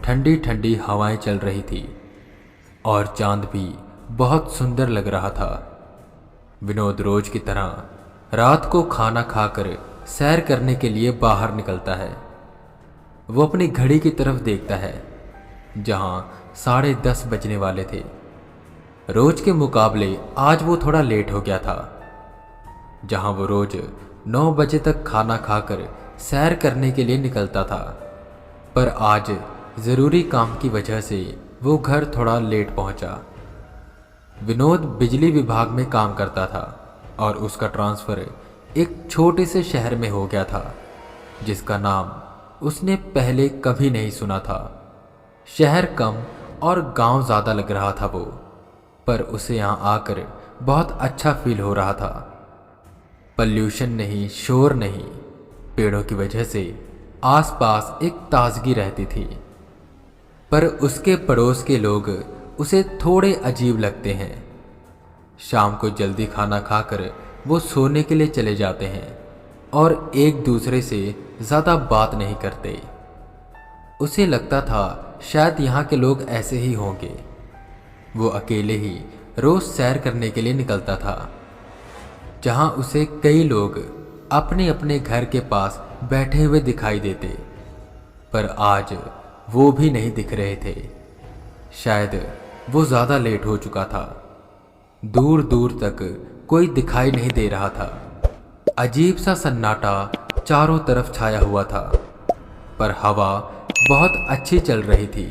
ठंडी ठंडी हवाएं चल रही थी और चांद भी बहुत सुंदर लग रहा था। विनोद रोज की तरह रात को खाना खाकर सैर करने के लिए बाहर निकलता है। वो अपनी घड़ी की तरफ देखता है जहां 10:30 बजने वाले थे। रोज के मुकाबले आज वो थोड़ा लेट हो गया था। जहां वो रोज 9 बजे तक खाना खाकर सैर करने के लिए निकलता था, पर आज ज़रूरी काम की वजह से वो घर थोड़ा लेट पहुंचा। विनोद बिजली विभाग में काम करता था और उसका ट्रांसफ़र एक छोटे से शहर में हो गया था जिसका नाम उसने पहले कभी नहीं सुना था। शहर कम और गांव ज़्यादा लग रहा था वो, पर उसे यहाँ आकर बहुत अच्छा फील हो रहा था। पॉल्यूशन नहीं, शोर नहीं, पेड़ों की वजह से आसपास एक ताजगी रहती थी। पर उसके पड़ोस के लोग उसे थोड़े अजीब लगते हैं। शाम को जल्दी खाना खाकर वो सोने के लिए चले जाते हैं और एक दूसरे से ज़्यादा बात नहीं करते। उसे लगता था शायद यहाँ के लोग ऐसे ही होंगे। वो अकेले ही रोज़ सैर करने के लिए निकलता था, जहाँ उसे कई लोग अपने अपने घर के पास बैठे हुए दिखाई देते, पर आज वो भी नहीं दिख रहे थे। शायद वो ज़्यादा लेट हो चुका था। दूर दूर तक कोई दिखाई नहीं दे रहा था। अजीब सा सन्नाटा चारों तरफ छाया हुआ था, पर हवा बहुत अच्छी चल रही थी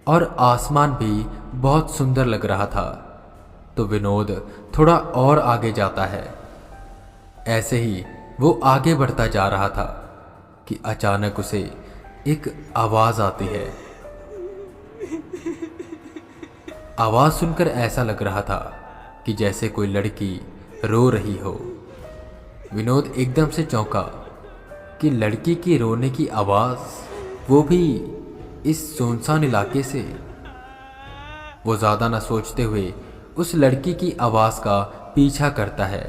और आसमान भी बहुत सुंदर लग रहा था। तो विनोद थोड़ा और आगे जाता है। ऐसे ही वो आगे बढ़ता जा रहा था कि अचानक उसे एक आवाज़ आती है। आवाज़ सुनकर ऐसा लग रहा था कि जैसे कोई लड़की रो रही हो। विनोद एकदम से चौंका कि लड़की की रोने की आवाज़, वो भी इस सुनसान इलाके से। वो ज़्यादा न सोचते हुए उस लड़की की आवाज़ का पीछा करता है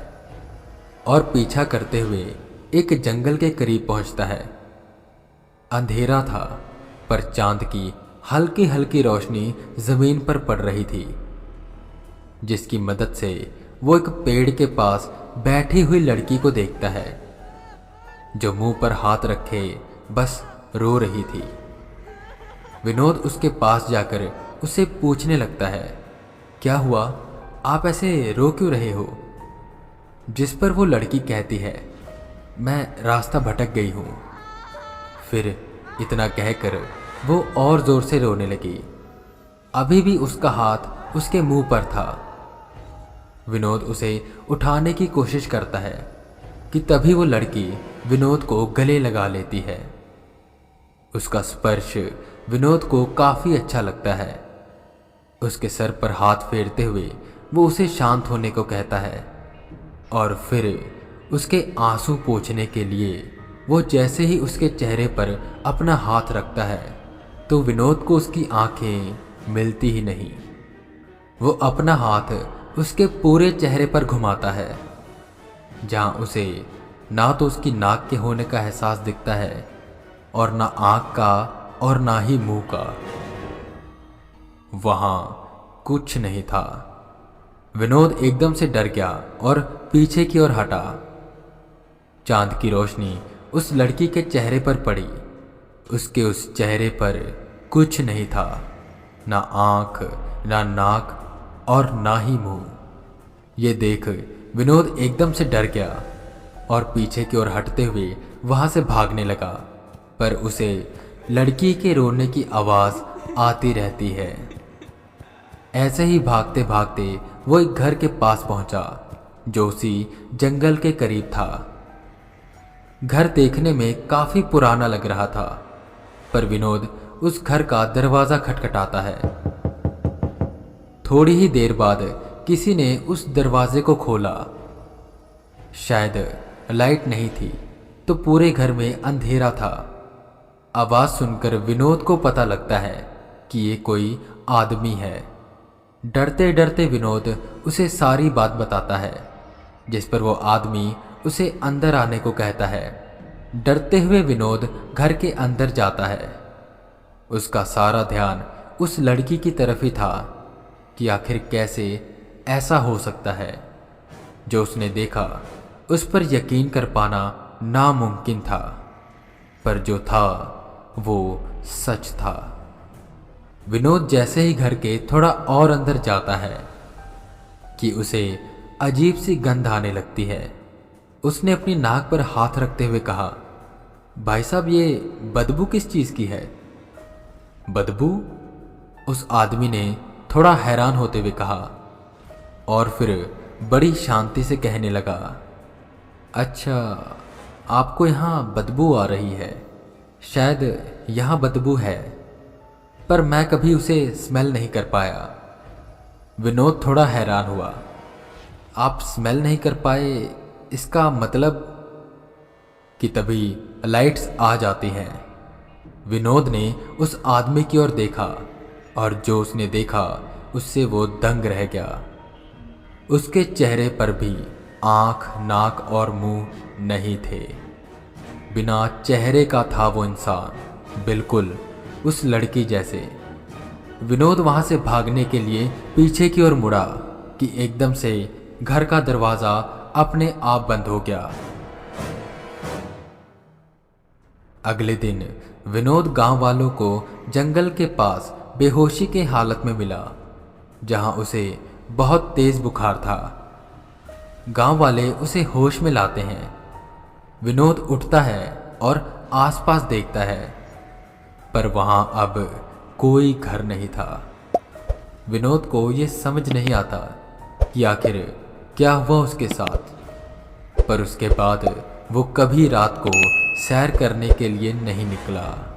और पीछा करते हुए एक जंगल के करीब पहुंचता है। अंधेरा था, पर चांद की हल्की हल्की रोशनी ज़मीन पर पड़ रही थी, जिसकी मदद से वो एक पेड़ के पास बैठी हुई लड़की को देखता है जो मुंह पर हाथ रखे बस रो रही थी। विनोद उसके पास जाकर उससे पूछने लगता है, क्या हुआ, आप ऐसे रो क्यों रहे हो? जिस पर वो लड़की कहती है, मैं रास्ता भटक गई हूँ। फिर इतना कहकर वो और ज़ोर से रोने लगी। अभी भी उसका हाथ उसके मुंह पर था। विनोद उसे उठाने की कोशिश करता है कि तभी वो लड़की विनोद को गले लगा लेती है। उसका स्पर्श विनोद को काफ़ी अच्छा लगता है। उसके सर पर हाथ फेरते हुए वो उसे शांत होने को कहता है और फिर उसके आंसू पोंछने के लिए वो जैसे ही उसके चेहरे पर अपना हाथ रखता है तो विनोद को उसकी आंखें मिलती ही नहीं। वो अपना हाथ उसके पूरे चेहरे पर घुमाता है, जहां उसे ना तो उसकी नाक के होने का एहसास दिखता है और ना आँख का और ना ही मुंह का। वहां कुछ नहीं था। विनोद एकदम से डर गया और पीछे की ओर हटा। चांद की रोशनी उस लड़की के चेहरे पर पड़ी। उसके उस चेहरे पर कुछ नहीं था, ना आँख, ना नाक और ना ही मुंह। ये देख विनोद एकदम से डर गया और पीछे की ओर हटते हुए वहां से भागने लगा, पर उसे लड़की के रोने की आवाज़ आती रहती है। ऐसे ही भागते भागते वो एक घर के पास पहुंचा जो उसी जंगल के करीब था। घर देखने में काफ़ी पुराना लग रहा था, पर विनोद उस घर का दरवाज़ा खटखटाता है। थोड़ी ही देर बाद किसी ने उस दरवाजे को खोला। शायद लाइट नहीं थी तो पूरे घर में अंधेरा था। आवाज़ सुनकर विनोद को पता लगता है कि ये कोई आदमी है। डरते डरते विनोद उसे सारी बात बताता है, जिस पर वो आदमी उसे अंदर आने को कहता है। डरते हुए विनोद घर के अंदर जाता है। उसका सारा ध्यान उस लड़की की तरफ ही था कि आखिर कैसे ऐसा हो सकता है। जो उसने देखा उस पर यकीन कर पाना नामुमकिन था, पर जो था वो सच था। विनोद जैसे ही घर के थोड़ा और अंदर जाता है कि उसे अजीब सी गंध आने लगती है। उसने अपनी नाक पर हाथ रखते हुए कहा, भाई साहब, ये बदबू किस चीज की है? बदबू? उस आदमी ने थोड़ा हैरान होते हुए कहा और फिर बड़ी शांति से कहने लगा, अच्छा, आपको यहाँ बदबू आ रही है। शायद यहाँ बदबू है, पर मैं कभी उसे स्मेल नहीं कर पाया। विनोद थोड़ा हैरान हुआ। आप स्मेल नहीं कर पाए, इसका मतलब? कि तभी लाइट्स आ जाती हैं। विनोद ने उस आदमी की ओर देखा और जो उसने देखा उससे वो दंग रह गया। उसके चेहरे पर भी आंख, नाक और मुंह नहीं थे। बिना चेहरे का था वो इंसान, बिल्कुल उस लड़की जैसे। विनोद वहां से भागने के लिए पीछे की ओर मुड़ा कि एकदम से घर का दरवाजा अपने आप बंद हो गया। अगले दिन विनोद गांव वालों को जंगल के पास बेहोशी के हालत में मिला, जहां उसे बहुत तेज बुखार था। गांव वाले उसे होश में लाते हैं। विनोद उठता है और आसपास देखता है, पर वहां अब कोई घर नहीं था। विनोद को यह समझ नहीं आता कि आखिर क्या हुआ उसके साथ, पर उसके बाद वो कभी रात को सैर करने के लिए नहीं निकला।